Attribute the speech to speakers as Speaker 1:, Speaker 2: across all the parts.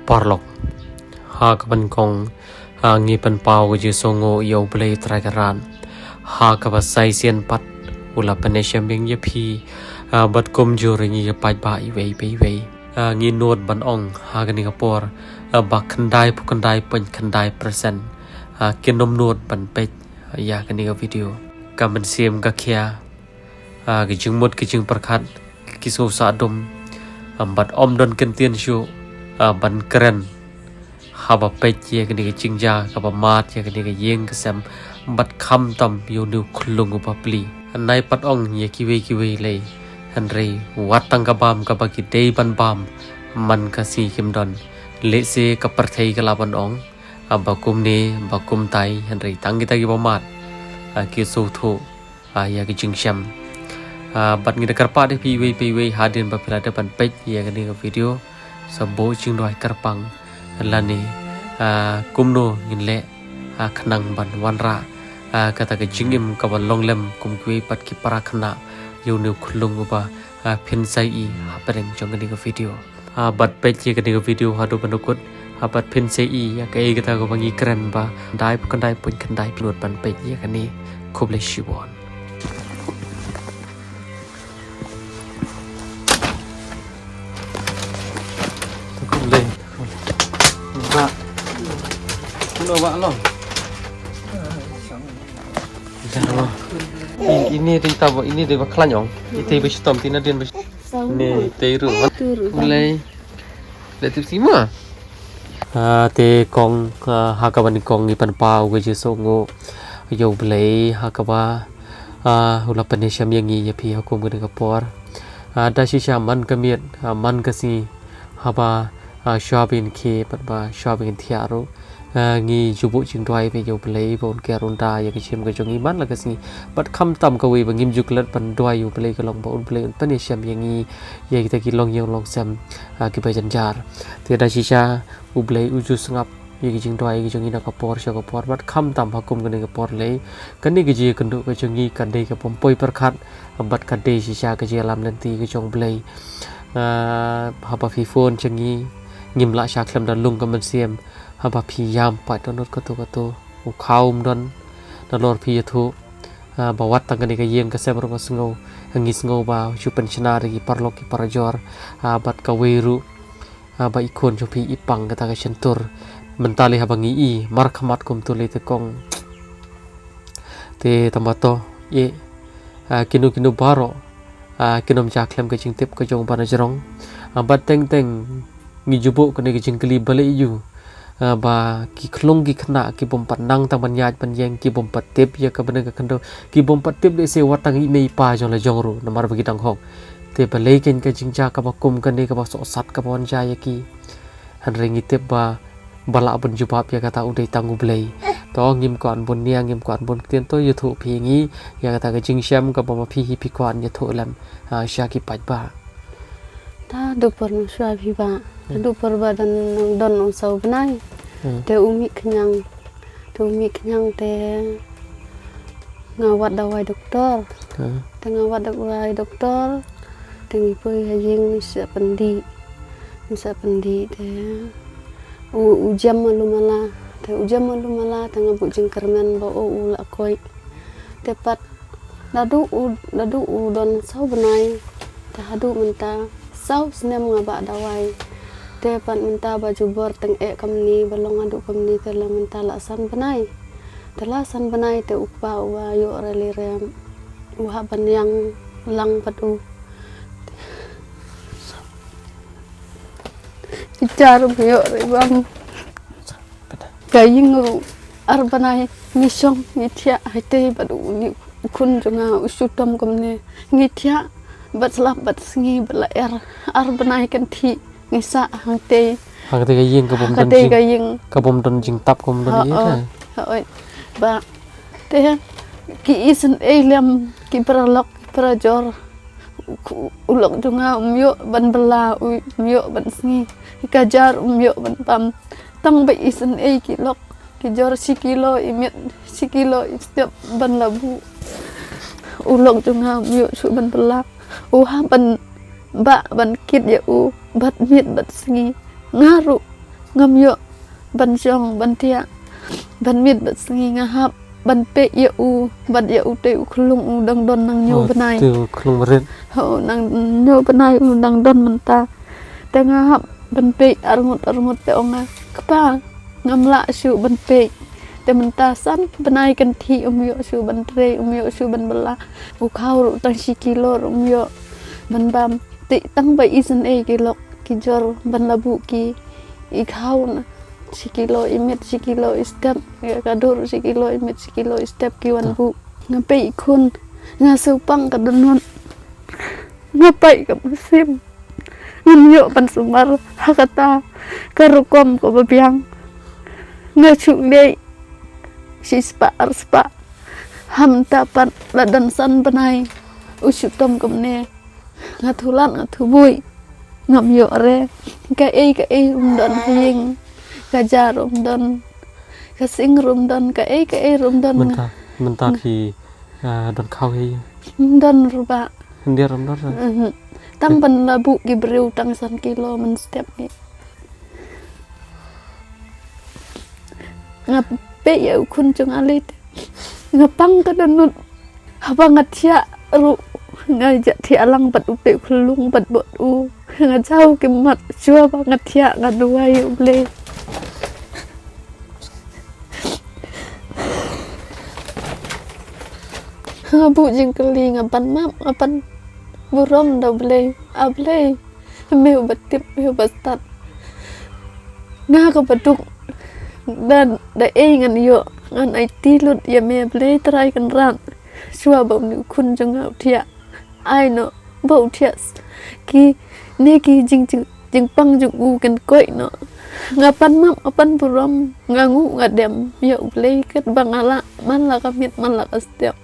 Speaker 1: parlok ha ka ban kong ngi pan pau je songo yo blei tragaran ha ka ba sai sian pat ula panesha ming ye phi bat kom jor ngi ye pai ba i wei pe wei ngi not ban ong ha ka ni ka por ba khandai pu khandai pan khandai percent kinom not ban pe ya ka ni ka video ka ban sim ka khia cái chừng một cái chừng perkat cái số sa dom bat om don kentien shu ban keren haba pet ye cái chừng ja ka ba mat ye cái yeng ka sam bat kham tam yo nu khulung upa pli nai pat ong ye kiwe le hanrei watang ka bam ka ba ki dei ban bam man ka si kim don le se ka parthei ka la ban ong ba kum ne ba kum tai hanrei tang kita ki ba mat ki so tho ya cái chừng sham bat ngi karpa de pi wei hadin ba pila depan page ya kan ni video sabo ching doi karpang lani kumno ngin le khnang ban wanra kata ke jingim ka ban longlem kum kwe pat ki para khna yu nu khulung ba phin sai i hapereng jong ni video bat page ya kan ni video hadu banukut bat phin sai i ya kai kata ko bangi keren ba dai kan dai pun kan dai plot ban page ya kan ni khoble shibon Bawa lo. Ini di tabu ini di baklanyong. Itu bestom tina dian bes. Ni teru. Mulai. Letip sima. Te kong hakaban kong ni pan pau ge songo. Yo blei hakaba hula panesiam yang ya pi hakum ge kapor. Da shisha man kamiet man kasi haba shopping ke pat ba shopping thiaru. Ngi jubu ching doi pe yo play bon ke ronda ya ke chem ke jongi man la ke si bat kham tam ka wi bangim juklat pan doi yo play ke long bon play pan siam yangi ye kita ki long yong long sam ki ba janjar te da shisha u play u ju sngap ye ki ching doi ki jongi na ka por sha ka por bat kham tam hakum ke ne ka por le kan ni ke ji kan du ke jongi kan de ka pom poi par khat bat ka de shisha ke je lam lenti ke jong play ha pa fi phone changi ngim la sha khlam da lung ka man siam haba piyam pai donor kato ukaum don dalor piya thu bawat tangani ka yeng ka semro ka sngo hangis ngo ba chupan chnari ki parlok ki parajor bat ka weiru ba ikon jopi ipang kata ka sentur mentali haba ngi i mar khamat kum tu le te kong te tamato ye kinu baro kinom jaklem ka jing tip ka jong banajrong bat teng ngi jubo ka ne ka jing kli bale yu ba ki khlong ki khna ki bom pat nang tang ban yaj ban yeng ki bom pat tip ya ka ban ka khando ki bom pat tip le se watang i nei pa jong la jong ru namar ba ki dang hok te ba le ken ka jingja ka ba kum ka ne ka ba so sat ka bon ja ya ki han ringi tip ba bala ban jubab ya kata udai tangu blei to ngim kon bon nia ngim kon bon tien to yu thu phi ngi ya kata ka jing sham ka ba ma phi hi phi kon ya thu lam sha ki pat ba
Speaker 2: ta do por no sha phi ba du perbadan don usau benai te umi kenyang te ngawat dawai doktor te ngawat dawai doktor te ngipui hajing nisa pendi te ujam malu mala te ngabu jing kermen ba ula koi te pat dadu don sau benai te hadu menta sau sinem ngaba dawai te pan minta baju bor teng kamni balong adu kamni te la minta lasan benai te ukpa wa yo reli rem wa ban yang lang padu bicara yo rebam kaying ar benai nisong ngitia hite padu ni kun jonga usutam kamne ngitia bat selap bat singi bela ar benai kan thi ngisa hangte
Speaker 1: ka yeng ka bom don jing tap kom don ye
Speaker 2: oi ba te ki isen lem ki prajor ulok jonga umyo ban bela umyo ban singi kajar umyo ban pam tang ba isen ki lok ki jor sikilo imit sikilo setiap ban labu ulok jonga umyo su ban bela ban ba ban kit ya bat miet bat singi ngaru ngam yo ban jong ban tia ban mit bat sengi ngahap ban pe ya u ban ya u te u khulung u dang don nang nyo benai
Speaker 1: tu khulung merit
Speaker 2: ho nang nyo benai u dang don menta te ngahap ban pe armut te onga kapa ngam la shu ban pe te menta san benai kan thi yo shu ban tre yo shu ban bala u khau ru tang si kilo yo ban bam ti tang bai isen e kilo ki jor ban labu ki i khau na sikilo imit sikilo step ya kadur sikilo imit sikilo step kiwan bu ngapai ikun ngasupang kadunun ngapai ka musim nyo pan sumar hakata karukom ko babiang ngachung dei sispa arspa ham tapan ladan san banai usutom komne ngatulan ngatubui ngam yo re ka e undan hing kajar rumdon kasing rumdon ka e rumdon
Speaker 1: mentah ki don khau hi
Speaker 2: don ruba
Speaker 1: dia rom
Speaker 2: tang ban labu ki breu tang san kilo men step ni ngap pe ya kun chung alit ngapang ka donut haba ngatia ru ngaja ti alang bat upe khulung bat bot u ngajau ki mat chua ba ngatia ngaduai uble ngabu jing keli ngapan map ngapan burom double able meu batip meu bastat nga ka baduk dan da ngan yo ngan ai tilut ya me ble trai kan ran chua bom ni kun jang au thia ai no bo thia ki ne ki jing pang jung u kan koi no ngapan map apan burom ngangu ngadem yo ble ket bangala man la kamit man la kastia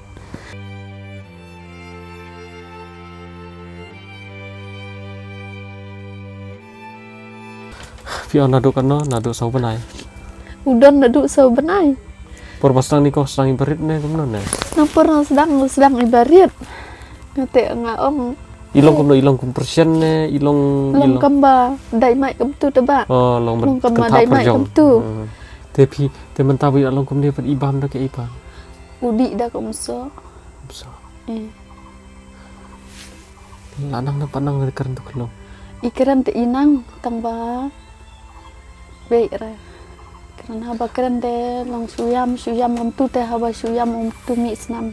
Speaker 1: Pion nado sau benai
Speaker 2: udon nado sau benai
Speaker 1: por pasang ni ko sedang ibarit ne kumno ne
Speaker 2: nampur sedang ibarit ngate ngaong
Speaker 1: ilong kum persen ne ilong
Speaker 2: kamba dai mai kum tu teba
Speaker 1: oh long
Speaker 2: kamba dai mai kum tu
Speaker 1: tapi temen tawi long kum dia per ibam da ke ibam
Speaker 2: udi da kum so
Speaker 1: lanang na panang keren tu kelong
Speaker 2: ikran te inang tangba be ra karena haba keren de long suyam tu te haba suyam tu mi snam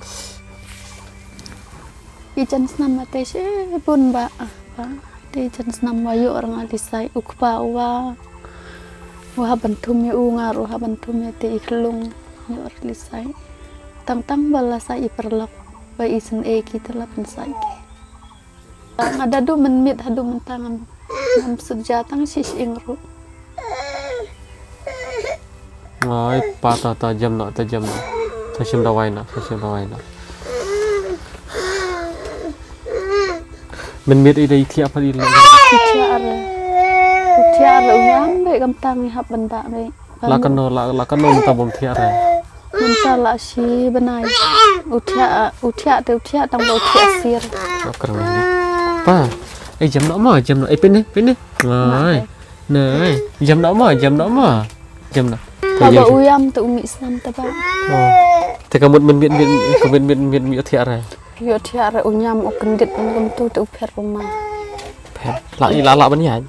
Speaker 2: ijan snam mate se pun ba te ijan snam wayo orang alisai ukpa wa bantum ya ungar bantum ya te iklung yo alisai tang balasa iperlak ba isen kita la pensai ada du menmit hadu mentangan nam sejatang sis ingru
Speaker 1: ai pata tajam no tashim dawai na menmit ida iki apa di
Speaker 2: tiara uyam be gamtang hab benda be
Speaker 1: lakan no minta bom tiara
Speaker 2: minta la si benai utia tang bau tia sir
Speaker 1: keren pa jam no pin ne nai jam no
Speaker 2: Baba uyam tu umi snam taba.
Speaker 1: Te kamut menmit tiara.
Speaker 2: Yo tiara unyam ukendit ngam tu per rumah.
Speaker 1: Per la ban yai.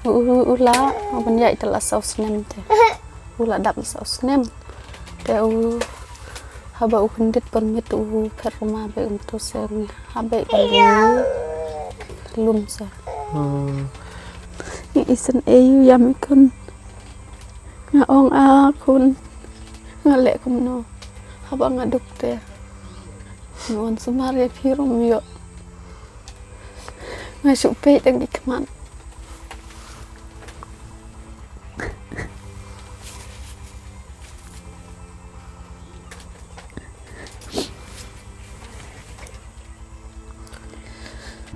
Speaker 2: Ula ban yai telah saus nem te. Ula dap saus nem. Te haba ukendit permit per rumah be tu sen. Habe lum sa. Isen ayu yam ikon. Ngaong akun ngalek kumno haba ngaduk te nuan sumare pirum yo ngasuk pe tang ikman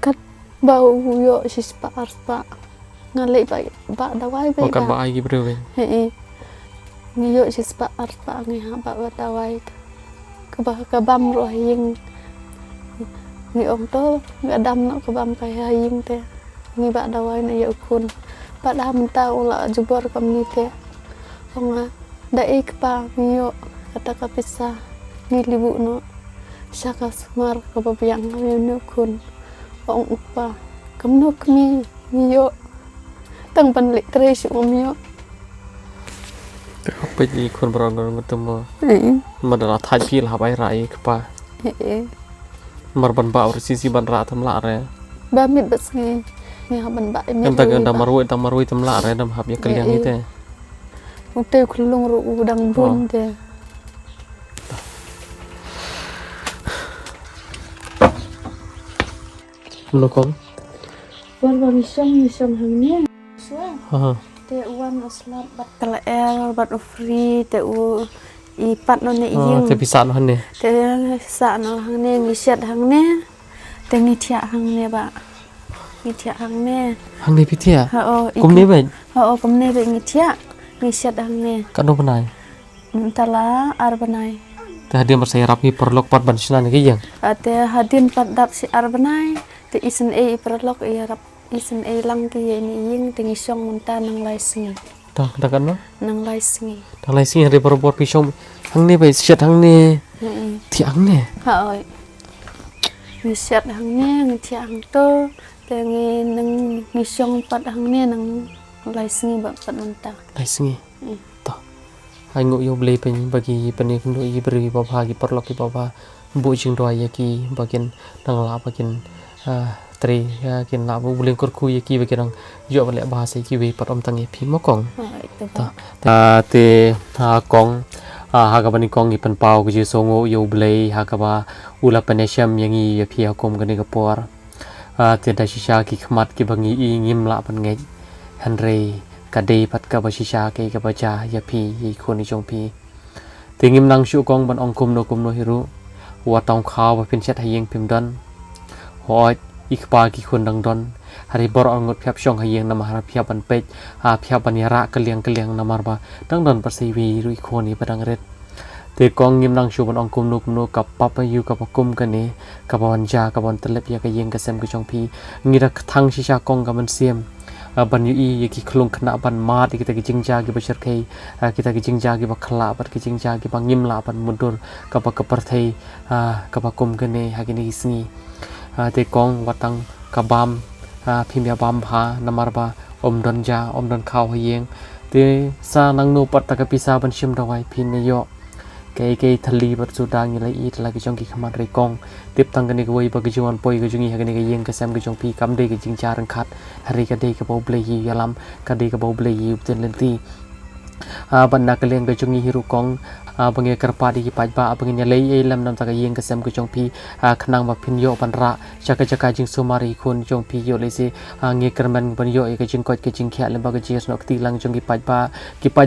Speaker 2: kat bau yo sispa arspa ngalek ba dawai be
Speaker 1: makan ba ai gibre
Speaker 2: ngiyo sispa arpa ngi haba watawai kabam ro hing ngi ong to ngadam no kabam kai hing te ngi ba dawai na ya ukun pada minta ula jubor community onga dai kepa mio kata kapisa ngilibu no saka smar kapapiang kami kun ong upa kamno kami mio tang panlik tres mio
Speaker 1: apa ni kon berang ketemu madalah thai pil habai rai kepa marban ba sisi ban ra tham la re
Speaker 2: ba mit basngi ya ban ba
Speaker 1: em ta ganda marui tham la re dam hab ya kaliang ite
Speaker 2: ute kulung ru udang bun te
Speaker 1: lokong
Speaker 2: wan ba misong hangnya
Speaker 1: ha
Speaker 2: te wan aslat bat kala bat free te u ipat no ne iyeng
Speaker 1: te bisa no ne
Speaker 2: te sa no hangne ngiset hangne te ngithia hangne ba ngithia hangne
Speaker 1: hang ne pitia
Speaker 2: ha o
Speaker 1: kum ne ben
Speaker 2: ha o kum ne be ngithia ngiset hangne
Speaker 1: kan do banai
Speaker 2: tala ar banai
Speaker 1: te hadir masai rapi perlok pat ban sina ne yang
Speaker 2: te hadin pat dap si ar banai te isen e perlok e rap isen e lang ki ni ying te ngisong munta nang lai singi
Speaker 1: dah kan no
Speaker 2: nang lai singi
Speaker 1: hari perbuat pisau hang ne bai siat hang ne ti hang ne
Speaker 2: ha oi ngiset hangne ngithia hang to te ngi nang ngisong pat hangne nang lai singi ba pat munta
Speaker 1: lai singi to hai nguk yo blei pen bagi pani kundu i beri baba ki perlok ki baba bu jing doi ya ki bagian nang la bagian tri kin la bu buling kur khu ya ki bagian nang yo bale bahasa ki we pat om tangi phi mo kong ta te kong ha ka bani kong i pen pau ki songo yo blei ha ka ba ula panesiam yang i ya phi akom gani ka por te da shisha ki khmat ki bangi i ngim la pan ngai hanrei kadai pat ka basisha ke ka baca ya pi i khoni jong pi tingim nang shu kong ban ong kum no hiru wa tong khaw ba pin chat hayeng pim don hoi ikpa ki khon dang don hari bor ongot phap shong hayeng nam har phap ban pech phap ban yara kaliang namar ba dang don pasai wi ru khoni padang ret te kong ngim nang shu ban ong kum no ka papa yu ka kum ka ne ka ban ja ka ban telep ya ka yeng ka sem ka jong pi ngira thang shisha kong ka man siam ban yu i ki klung khna ban ma ti kita ki jingja ki bashar kai kita ki jingja ki bakhla bat ki jingja ki bangim la ban mundur ka ba ka parthai ka ba kum gane ha ki ni isni te kong watang ka bam phimya bam bha namar ba om don khaw hayeng te sa nang no pat ta ka pisa ban shim dawai phin ne yo cái thali bat su dang lai it la ki jong ki khamat re kong tip tang gani goi ba gi juan poi gi jungi ha gani gi yeng ka sam gi jong pi kam de gi jing cha rang khat hari ka de ka bo ble yi yalam ka de ka bo ble yi ten len ti ban na ka leng ga jungi hiru kong bangi karpa di ki paj ba bangi nya lei e lam nam ta ka yeng ka sam gi jong pi khnang ba phin yo ban ra chaka jing sumari khon jong pi yo le se nge karman ban yo e ka jing kot ka jing khya le ba ga ji snok ti lang jong ki paj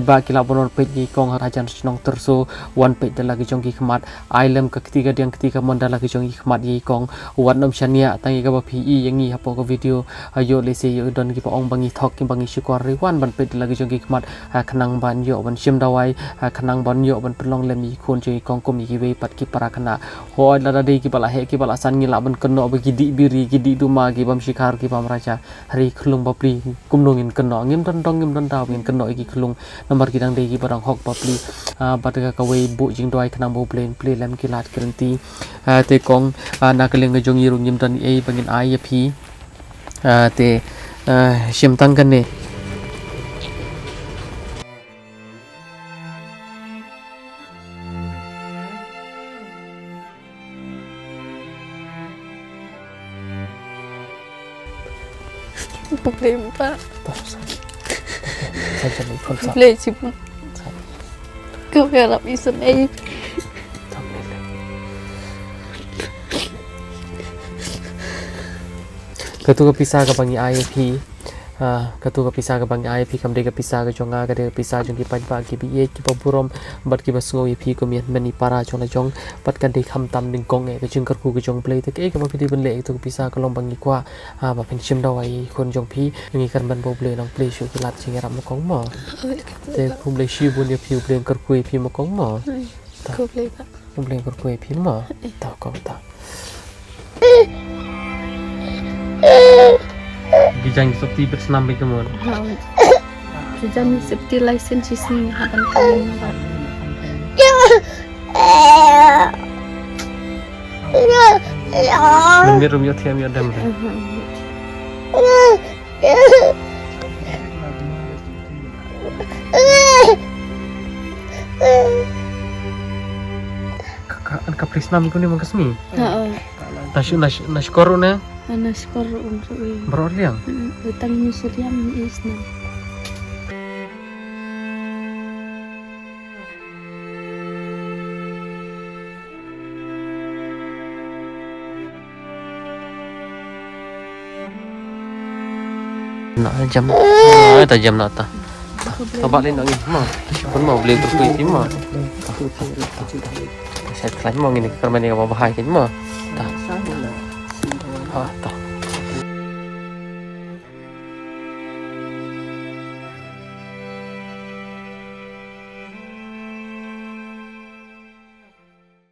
Speaker 1: ba ki la bonon pe ni kong ha jan snong terso wan pe dala ki jong ki khmat ailem ka ketiga diang ketiga mandala ki jong ki khmat yi kong wan nom shania tangi ka ba phi i yangi ha po ko video yo le se yo don ki pa ong bangi thok ki bangi shikor ri wan ban pe dala ki jong ki khmat khnang ban yo ban shim dawai khnang ban yo ban pelong lem yi khon joi kong kom yi we pat ki para khana hoi la dai ki bala he ki bala san ngi la ban kenno ba ki di biri ki di duma ki bam shikar ki bam raja hari khulung bapli kumnong in kenno ngim don daw ngin kenno ki khulung nomor ki dang dei ki barang hok bapli bat ka we bu jing doi khnang bo play lem ki lat kranti te kong na ka leng jong yi ru ngim don e bangin ai ya phi te shim tang kan ne
Speaker 2: problema pa
Speaker 1: saya jadi konsa
Speaker 2: problema sih pun kau harap isen e
Speaker 1: ketua pisah ke bangi IAP ketua pisah ke bangi IAP kam de ke pisah ke jonga ke de pisah jong ki pajba ki bi ki paburom bat ki basngo IAP ko mian mani para chong la jong bat kan de kham tam ding kong e ke jing kar ku ke jong play te ke ma phi ban le to pisah ke lom bangi kwa ba pen chim dawai khon jong phi ngi kan ban bo play nong play shu ki lat ching ram kong mo te khum le shi bun ye phi play kar ku phi mo kong mo
Speaker 2: kau play pa
Speaker 1: play kar ku phi mo ta ko ta gijang sopti bersnam bagaimana?
Speaker 2: Sejam seperti license sini akan kami
Speaker 1: Menmirum yo tiam yo dam. Kakak kaprisnam ko ni mangkasmi. Nash koru na.
Speaker 2: Anas kor untuk
Speaker 1: Berorliang.
Speaker 2: utang Syriam Islam.
Speaker 1: Nak jam. Tak jam nak tak. Tabak lain nak ni. Ma. Pun mau beli berkuih ni ma. Saya telah mau ini kerana ni apa bahaya ni ma. Tak. Ah, tak.